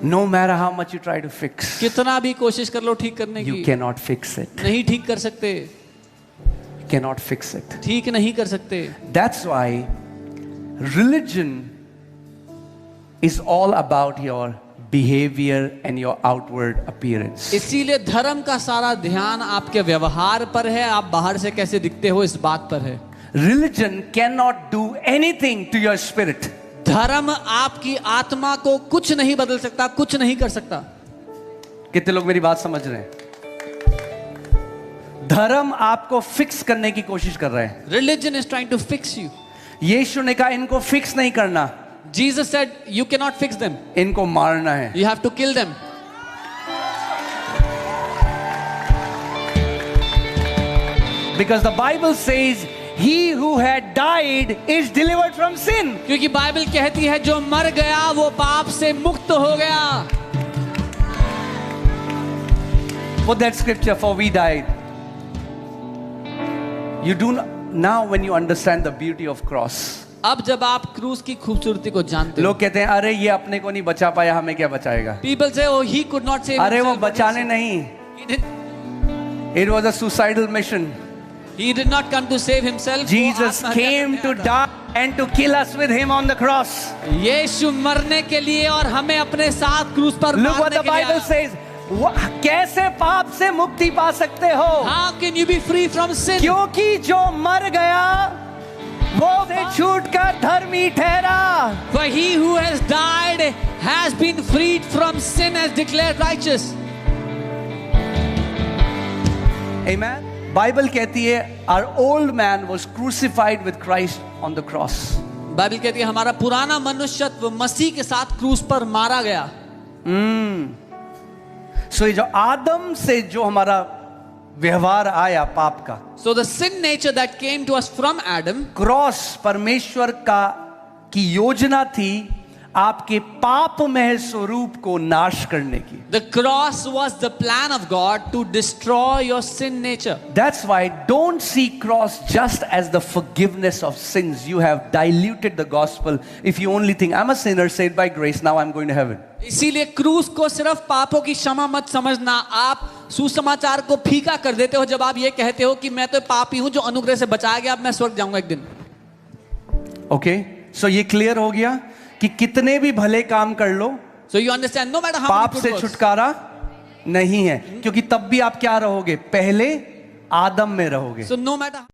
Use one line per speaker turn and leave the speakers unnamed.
No matter how much you try to fix,
कितना भी कोशिश कर लो ठीक करने
you
की,
cannot fix it.
नहीं ठीक कर सकते,
You cannot fix it.
ठीक नहीं कर सकते.
That's why religion is all about your behavior and your outward appearance.
इसीलिए धर्म का सारा ध्यान आपके व्यवहार पर है, आप बाहर से कैसे दिखते हो इस बात पर है.
Religion cannot do anything to your spirit.
धर्म आपकी आत्मा को कुछ नहीं बदल सकता, कुछ नहीं कर सकता.
कितने लोग मेरी बात समझ रहे हैं? धर्म आपको फिक्स करने की कोशिश कर रहा है.
Religion is trying to fix you.
यीशु ने कहा इनको फिक्स नहीं करना,
Jesus said you cannot fix them.
इनको मारना है.
You have to kill them.
Because the Bible says he who had died is delivered from sin.
क्योंकि बाइबल कहती है जो मर गया वो पाप से मुक्त हो गया.
Put that scripture, for we died. You do not, now when you understand the beauty of cross.
अब जब आप क्रूस की खूबसूरती को जानते हो,
लोग कहते हैं अरे ये अपने को नहीं बचा पाया, हमें क्या बचाएगा?
people say oh he could not save
अरे वो
himself,
बचाने नहीं.
he did,
It was a suicidal mission.
he did not come to save himself.
Jesus
वो आत्महत्या
came to
करने आया
die and to kill us with him on the cross.
था. यीशु मरने के लिए और हमें अपने साथ क्रूस पर
Look what
मारने
the
के लिए
Bible
आया.
says. कैसे पाप से मुक्ति पा सकते हो?
How can you be free from sin?
क्योंकि जो मर गया वो से छूटकर धर्मी ठहरा.
For he who has died has been freed from sin, as declared righteous.
Amen. Bible कहती है our old man was crucified with Christ on the cross.
Bible कहती है हमारा पुराना मनुष्यत्व मसीह के साथ क्रूस पर मारा गया.
So ये जो आदम से जो हमारा व्यवहार आया पाप का,
So the sin nature that came to us from Adam,
cross परमेश्वर का की योजना थी आपके पापमय स्वरूप को नाश करने की.
the cross was the plan of God to destroy your sin nature.
That's why don't see cross just as the forgiveness of sins. You have diluted the gospel if you only think I'm a sinner saved by grace, now I'm going to heaven.
इसीलिए क्रूस को सिर्फ पापों की क्षमा मत समझना. आप सुसमाचार को फीका कर देते हो जब आप ये कहते हो कि मैं तो पापी हूं जो अनुग्रह से बचाया गया, अब मैं स्वर्ग जाऊंगा एक दिन.
ओके, सो ये क्लियर हो गया कि कितने भी भले काम कर लो,
So you understand, no matter how
पाप
many
से
good works,
छुटकारा नहीं है, क्योंकि तब भी आप क्या रहोगे? पहले आदम में रहोगे.
so no matter